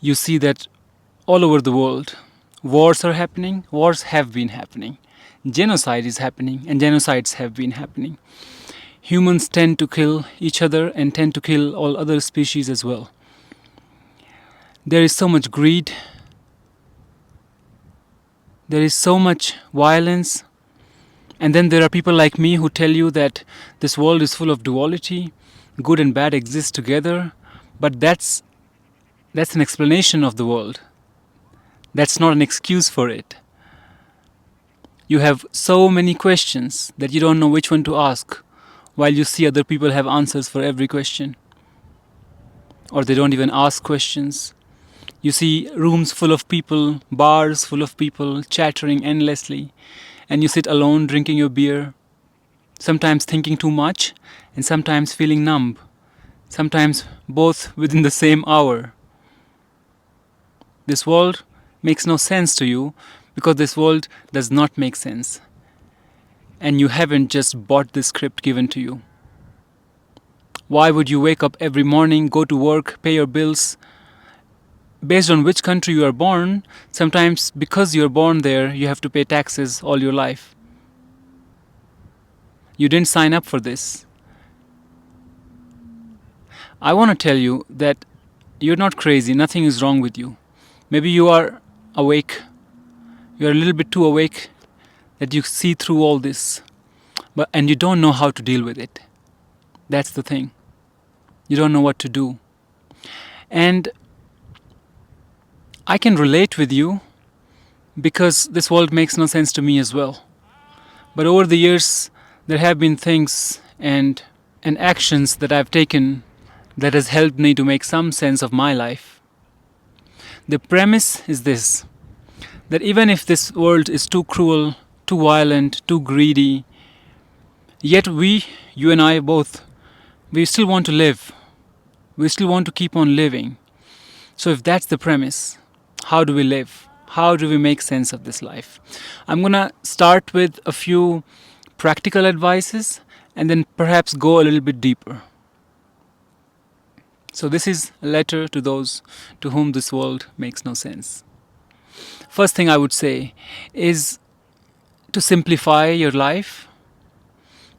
you see that all over the world, wars are happening, wars have been happening, genocide is happening, and genocides have been happening. Humans tend to kill each other and tend to kill all other species as well. There is so much greed, there is so much violence, and then there are people like me who tell you that this world is full of duality, good and bad exist together, but that's an explanation of the world. That's not an excuse for it. You have so many questions that you don't know which one to ask, while you see other people have answers for every question. Or they don't even ask questions. You see rooms full of people, bars full of people, chattering endlessly, and you sit alone drinking your beer, sometimes thinking too much, and sometimes feeling numb, sometimes both within the same hour. This world makes no sense to you because this world does not make sense. And you haven't just bought the script given to you. Why would you wake up every morning, go to work, pay your bills? Based on which country you are born, sometimes because you're born there, you have to pay taxes all your life. You didn't sign up for this. I want to tell you that you're not crazy, nothing is wrong with you. Maybe you are awake, you're a little bit too awake that you see through all this, and you don't know how to deal with it. That's the thing. You don't know what to do. And I can relate with you because this world makes no sense to me as well. But over the years, there have been things and actions that I've taken that has helped me to make some sense of my life. The premise is this, that even if this world is too cruel, too violent, too greedy, yet we, you and I both, we still want to live. We still want to keep on living. So if that's the premise, how do we live? How do we make sense of this life? I'm going to start with a few practical advices and then perhaps go a little bit deeper. So this is a letter to those to whom this world makes no sense. First thing I would say is to simplify your life,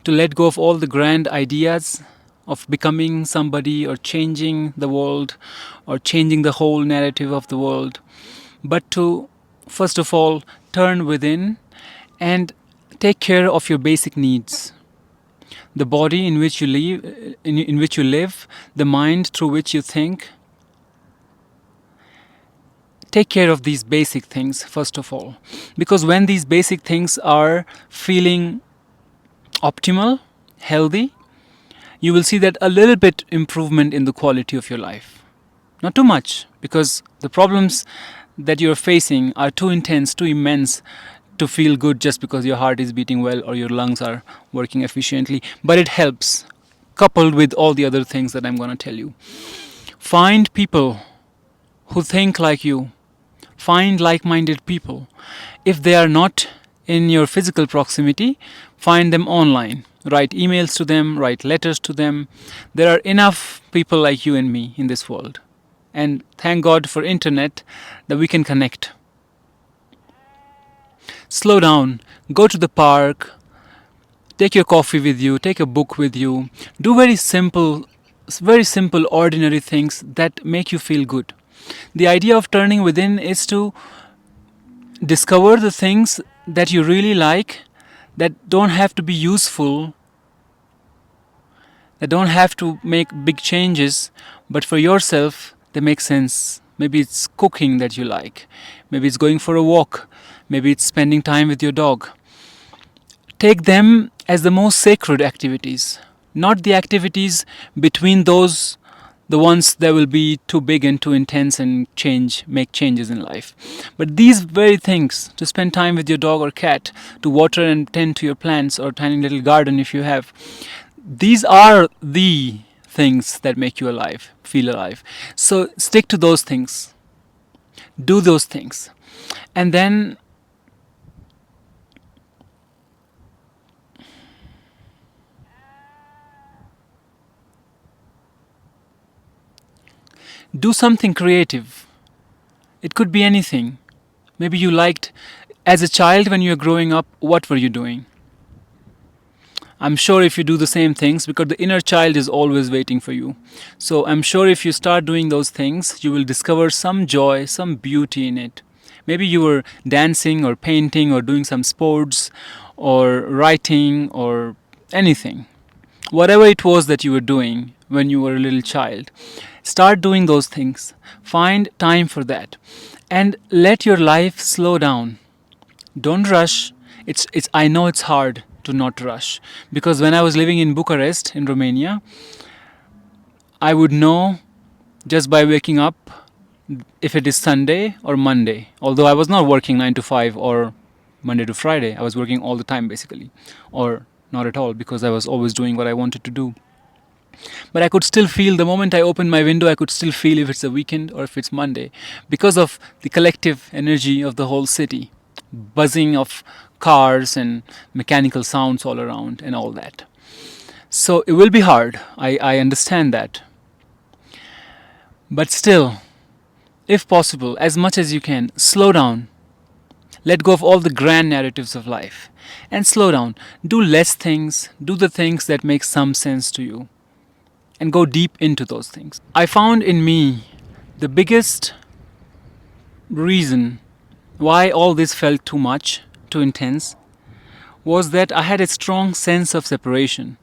to let go of all the grand ideas of becoming somebody or changing the world or changing the whole narrative of the world, but to first of all turn within and take care of your basic needs. The body in which you live, the mind through which you think. Take care of these basic things first of all, because when these basic things are feeling optimal, healthy, you will see that a little bit improvement in the quality of your life. Not too much, because the problems that you're facing are too intense, too immense to feel good just because your heart is beating well or your lungs are working efficiently. But it helps, coupled with all the other things that I'm going to tell you. Find people who think like you. Find like-minded people. If they are not in your physical proximity, find them online. Write emails to them, write letters to them. There are enough people like you and me in this world. And thank God for internet that we can connect. Slow down. Go to the park. Take your coffee with you. Take a book with you. Do very simple, ordinary things that make you feel good. The idea of turning within is to discover the things that you really like, that don't have to be useful, that don't have to make big changes, but for yourself they make sense. Maybe it's cooking that you like, maybe it's going for a walk, maybe it's spending time with your dog. Take them as the most sacred activities, not the activities between those, the ones that will be too big and too intense and make changes in life. But these very things, to spend time with your dog or cat, to water and tend to your plants or tiny little garden if you have, these are the things that make you alive, feel alive. So stick to those things. Do those things. And then do something creative. It could be anything. Maybe you liked, as a child when you were growing up, what were you doing? I'm sure if you do the same things, because the inner child is always waiting for you. So I'm sure if you start doing those things, you will discover some joy, some beauty in it. Maybe you were dancing or painting or doing some sports or writing or anything. Whatever it was that you were doing when you were a little child, start doing those things. Find time for that. And let your life slow down. Don't rush. It's I know it's hard to not rush, because when I was living in Bucharest in Romania, I would know just by waking up if it is Sunday or Monday. Although I was not working 9 to 5 or Monday to Friday, I was working all the time basically, or not at all, because I was always doing what I wanted to do. But I could still feel, the moment I opened my window, I could still feel if it's a weekend or if it's Monday, because of the collective energy of the whole city, buzzing of cars and mechanical sounds all around and all that. So it will be hard. I understand that. But still, if possible, as much as you can, slow down. Let go of all the grand narratives of life and slow down. Do less things, do the things that make some sense to you, and go deep into those things. I found in me the biggest reason why all this felt too much, too intense, was that I had a strong sense of separation.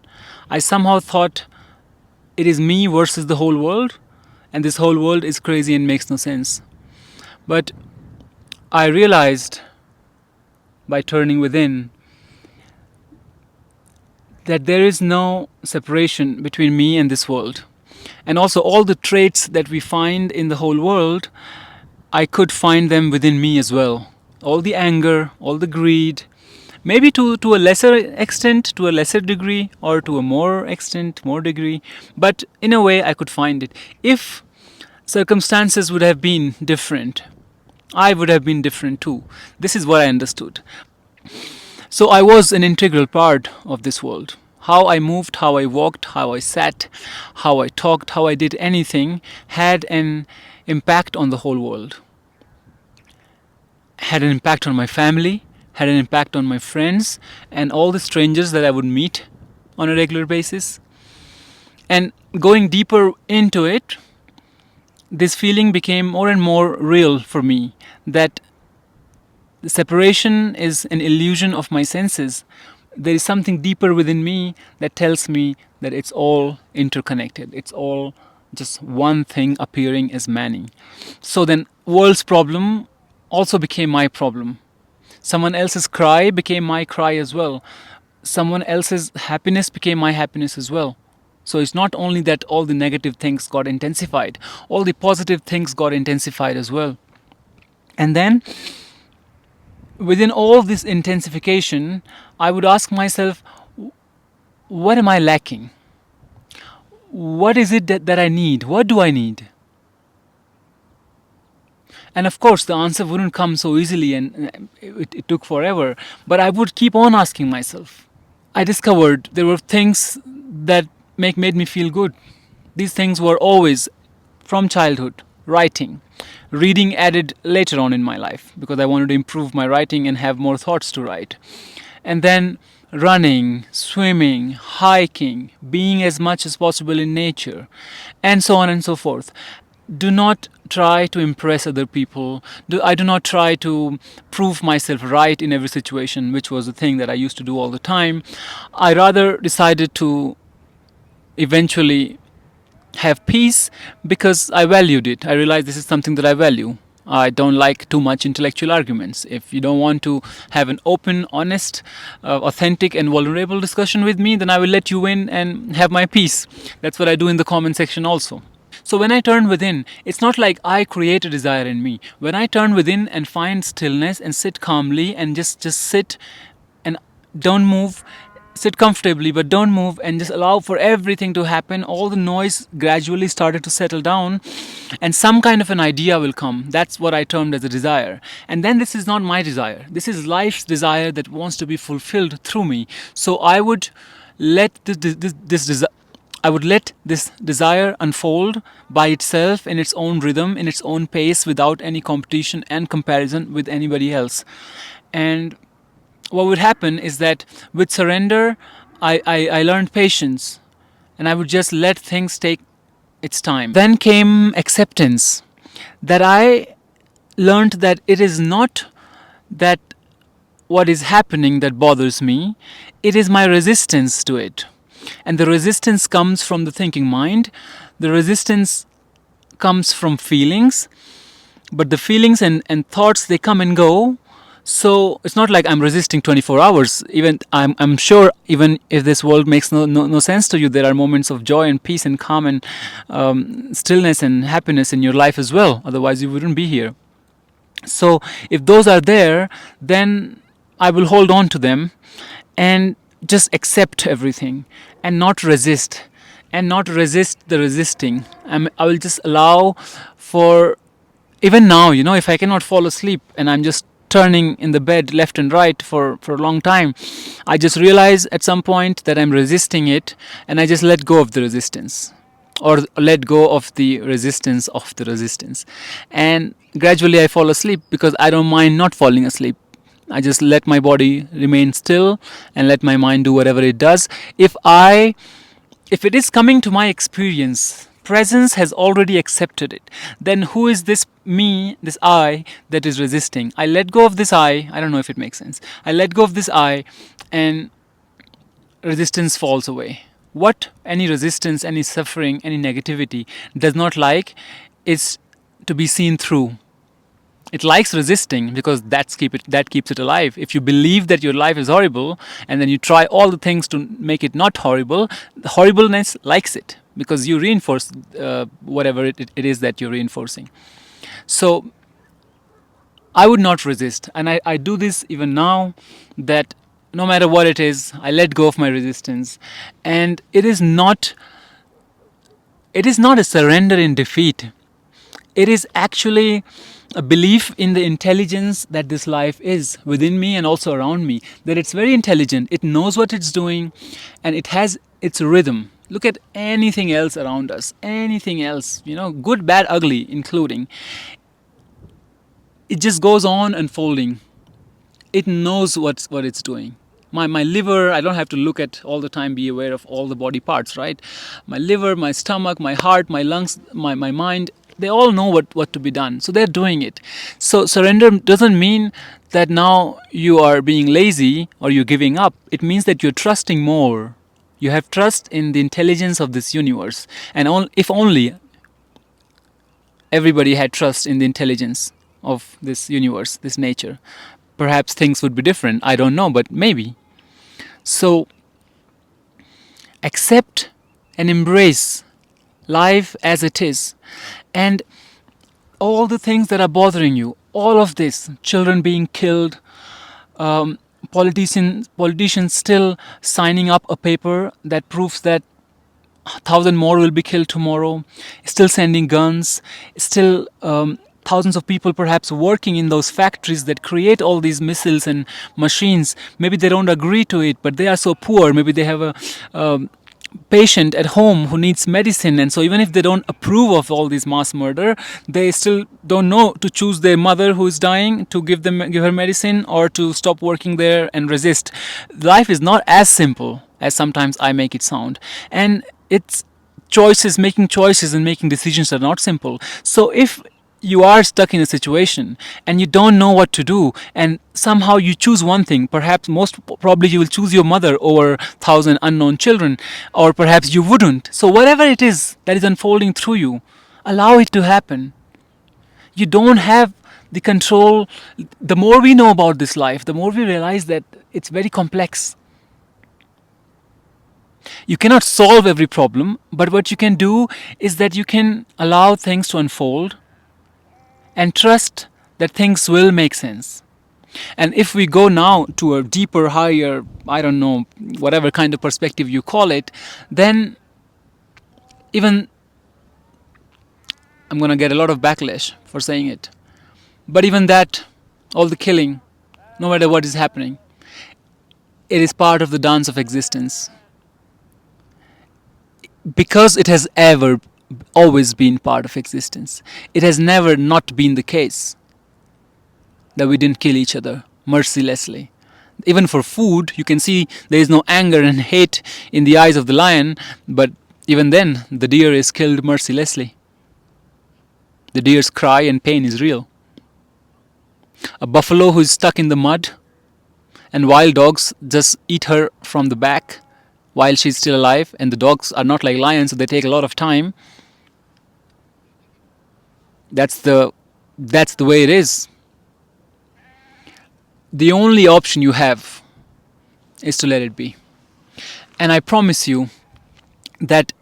I somehow thought it is me versus the whole world, and this whole world is crazy and makes no sense. But I realized by turning within that there is no separation between me and this world. And also, all the traits that we find in the whole world, I could find them within me as well. All the anger, all the greed, maybe to a lesser extent, to a lesser degree, or to a more extent, more degree. But in a way, I could find it. If circumstances would have been different, I would have been different too. This is what I understood. So I was an integral part of this world. How I moved, how I walked, how I sat, how I talked, how I did anything had an impact on the whole world. Had an impact on my family, had an impact on my friends, and all the strangers that I would meet on a regular basis. And going deeper into it, this feeling became more and more real for me, that the separation is an illusion of my senses. There is something deeper within me that tells me that it's all interconnected. It's all just one thing appearing as many. So then, world's problem also became my problem. Someone else's cry became my cry as well. Someone else's happiness became my happiness as well. So it's not only that all the negative things got intensified, all the positive things got intensified as well. And then, within all this intensification, I would ask myself, what am I lacking? What is it that I need? What do I need? And of course, the answer wouldn't come so easily, and it took forever. But I would keep on asking myself. I discovered there were things that made me feel good. These things were always from childhood. Writing. Reading added later on in my life, because I wanted to improve my writing and have more thoughts to write. And then running, swimming, hiking, being as much as possible in nature, and so on and so forth. Do not try to impress other people. I do not try to prove myself right in every situation, which was the thing that I used to do all the time. I rather decided to eventually have peace, because I valued it. I realized this is something that I value. I don't like too much intellectual arguments. If you don't want to have an open, honest, authentic and vulnerable discussion with me, then I will let you in and have my peace. That's what I do in the comment section also. So when I turn within, it's not like I create a desire in me. When I turn within and find stillness and sit calmly and just sit and don't move, sit comfortably but don't move, and just allow for everything to happen, all the noise gradually started to settle down, and some kind of an idea will come. That's what I termed as a desire. And then this is not my desire. This is life's desire that wants to be fulfilled through me. So I would let this desire, I would let this desire unfold by itself in its own rhythm, in its own pace, without any competition and comparison with anybody else. And what would happen is that with surrender, I learned patience, and I would just let things take its time. Then came acceptance, that I learned that it is not that what is happening that bothers me, it is my resistance to it. And the resistance comes from the thinking mind, the resistance comes from feelings, but the feelings and thoughts, they come and go. So it's not like I'm resisting 24 hours. Even I'm sure, even if this world makes no sense to you, there are moments of joy and peace and calm and stillness and happiness in your life as well. Otherwise, you wouldn't be here. So if those are there, then I will hold on to them and just accept everything and not resist and not resist the resisting. I will just allow for, even now, if I cannot fall asleep and I'm just turning in the bed left and right for a long time, I just realize at some point that I'm resisting it, and I just let go of the resistance, or let go of the resistance of the resistance. And gradually I fall asleep because I don't mind not falling asleep. I just let my body remain still and let my mind do whatever it does. If it is coming to my experience, presence has already accepted it. Then who is this me, this I, that is resisting? I let go of this I don't know if it makes sense. I let go of this I, and resistance falls away. What any resistance, any suffering, any negativity does not like is to be seen through. It likes resisting because that keeps it alive. If you believe that your life is horrible and then you try all the things to make it not horrible, the horribleness likes it because you reinforce whatever it is that you're reinforcing. So I would not resist, and I do this even now, that no matter what it is, I let go of my resistance. And it is not a surrender in defeat. It is actually a belief in the intelligence that this life is within me and also around me, that it's very intelligent, it knows what it's doing, and it has its rhythm. Look at anything else around us, anything else, good, bad, ugly, including. It just goes on unfolding. It knows what it's doing. My liver, I don't have to look at all the time, be aware of all the body parts, right? My liver, my stomach, my heart, my lungs, my mind, they all know what to be done. So they're doing it. So surrender doesn't mean that now you are being lazy or you're giving up. It means that you're trusting more. You have trust in the intelligence of this universe. And if only everybody had trust in the intelligence of this universe, this nature, perhaps things would be different. I don't know, but maybe. So accept and embrace life as it is. And all the things that are bothering you, all of this, children being killed, politicians still signing up a paper that proves that 1,000 more will be killed tomorrow, still sending guns, still thousands of people perhaps working in those factories that create all these missiles and machines. Maybe they don't agree to it, but they are so poor. Maybe they have a patient at home who needs medicine, and so even if they don't approve of all this mass murder, they still don't know to choose their mother who is dying, to give her medicine, or to stop working there and resist. Life is not as simple as sometimes I make it sound, and it's making choices and making decisions are not simple. So if you are stuck in a situation and you don't know what to do, and somehow you choose one thing, perhaps most probably you will choose your mother over 1,000 unknown children, or perhaps you wouldn't. So whatever it is that is unfolding through you, allow it to happen. You don't have the control. The more we know about this life, the more we realize that it's very complex. You cannot solve every problem, but what you can do is that you can allow things to unfold and trust that things will make sense. And if we go now to a deeper, higher, I don't know, whatever kind of perspective you call it, then even, I'm going to get a lot of backlash for saying it, but even that, all the killing, no matter what is happening, it is part of the dance of existence. because it has ever always been part of existence. It has never not been the case that we didn't kill each other mercilessly. Even for food, you can see there is no anger and hate in the eyes of the lion, but even then, the deer is killed mercilessly. The deer's cry and pain is real. A buffalo who is stuck in the mud and wild dogs just eat her from the back while she's still alive, and the dogs are not like lions, so they take a lot of time. That's the way it is. The only option you have is to let it be. And I promise you that,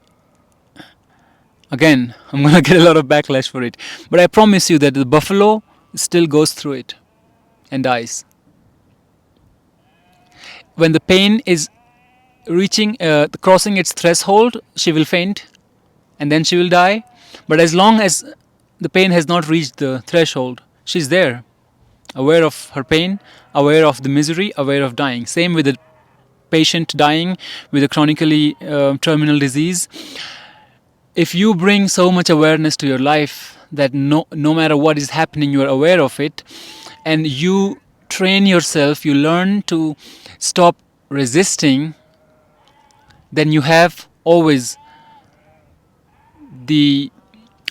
again, I'm gonna get a lot of backlash for it, but I promise you that the buffalo still goes through it and dies. When the pain is crossing its threshold, she will faint and then she will die. But as long as the pain has not reached the threshold, she's there, aware of her pain, aware of the misery, aware of dying. Same with the patient dying with a chronically terminal disease. If you bring so much awareness to your life that no matter what is happening, you are aware of it, and you train yourself, you learn to stop resisting, then you have always the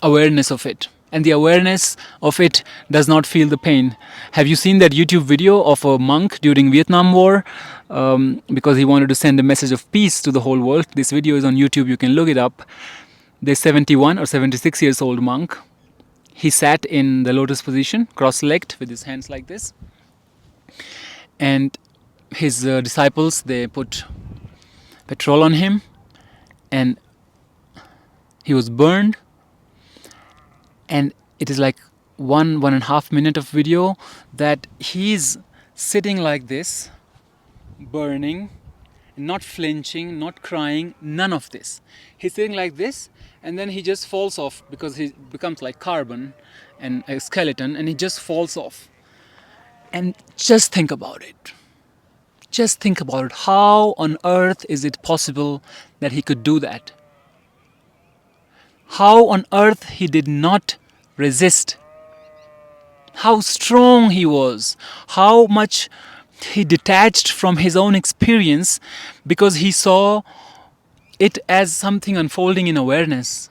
awareness of it. And the awareness of it does not feel the pain. Have you seen that YouTube video of a monk during Vietnam War? Because he wanted to send a message of peace to the whole world. This video is on YouTube, you can look it up. This 71 or 76 years old monk, he sat in the lotus position, cross-legged, with his hands like this. And his disciples, they put petrol on him, and he was burned. And it is like 1.5 minute of video that he's sitting like this, burning, not flinching, not crying, none of this. He's sitting like this, and then he just falls off because he becomes like carbon and a skeleton, and he just falls off. And just think about it. Just think about it. How on earth is it possible that he could do that? How on earth he did not resist? How strong he was. How much he detached from his own experience because he saw it as something unfolding in awareness.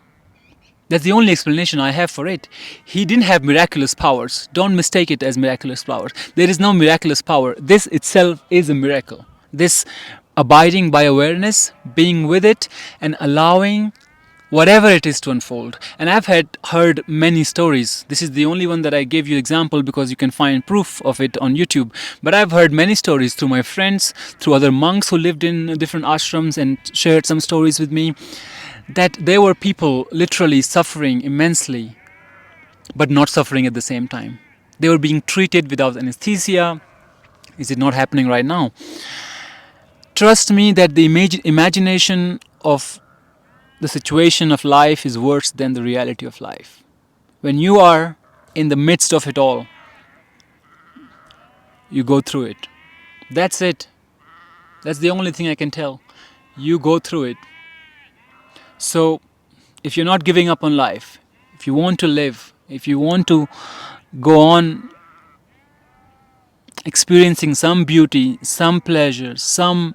That's the only explanation I have for it. He didn't have miraculous powers. Don't mistake it as miraculous powers. There is no miraculous power. This itself is a miracle. This abiding by awareness, being with it, and allowing whatever it is to unfold. And I've heard many stories. This is the only one that I gave you example because you can find proof of it on YouTube. But I've heard many stories through my friends, through other monks who lived in different ashrams and shared some stories with me, that there were people literally suffering immensely, but not suffering at the same time. They were being treated without anesthesia. Is it not happening right now? Trust me that the imagination of the situation of life is worse than the reality of life. When you are in the midst of it all, you go through it. That's it. That's the only thing I can tell. You go through it. So, if you're not giving up on life, if you want to live, if you want to go on experiencing some beauty, some pleasure, some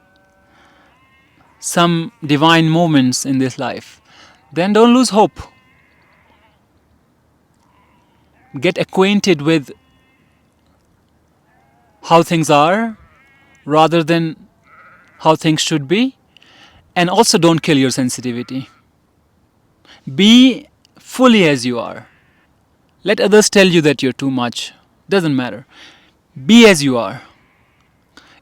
divine moments in this life, then don't lose hope. Get acquainted with how things are rather than how things should be, and also don't kill your sensitivity. Be fully as you are. Let others tell you that you're too much. Doesn't matter. Be as you are.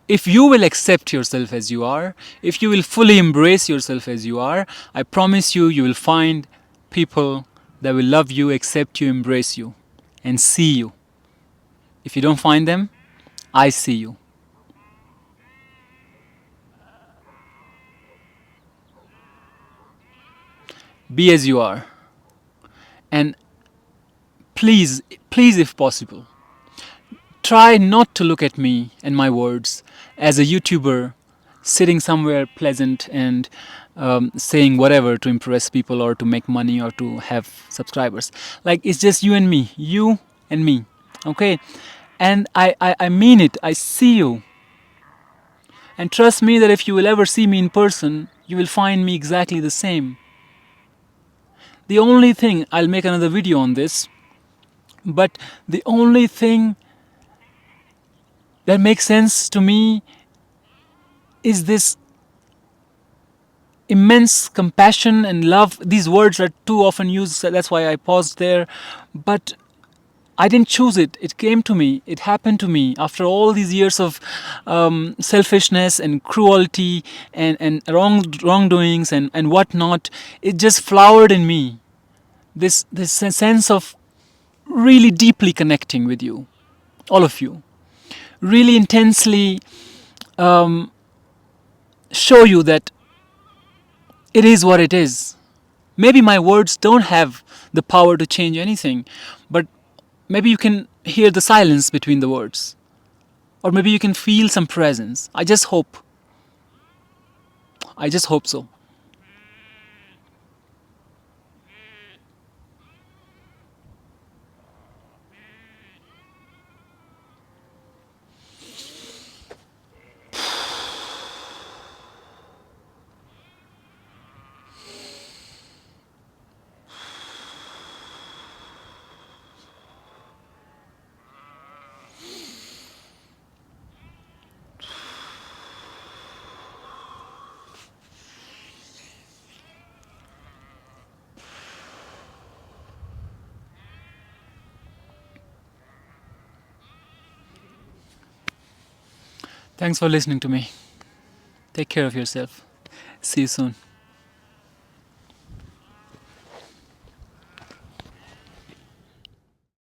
If you will accept yourself as you are, if you will fully embrace yourself as you are, I promise you, you will find people that will love you, accept you, embrace you, and see you. If you don't find them, I see you. Be as you are. And please, if possible, try not to look at me and my words as a YouTuber sitting somewhere pleasant and saying whatever to impress people or to make money or to have subscribers. Like, it's just you and me, you and me, okay? And I mean it. I see you. And trust me that if you will ever see me in person, you will find me exactly the same. The only thing, I'll make another video on this, but the only thing that makes sense to me is this immense compassion and love. These words are too often used, so that's why I paused there. But I didn't choose it. It came to me. It happened to me after all these years of selfishness and cruelty and wrongdoings and whatnot. It just flowered in me. This sense of really deeply connecting with you, all of you, really intensely show you that it is what it is. Maybe my words don't have the power to change anything, but maybe you can hear the silence between the words. Or maybe you can feel some presence. I just hope. I just hope so. Thanks for listening to me. Take care of yourself. See you soon.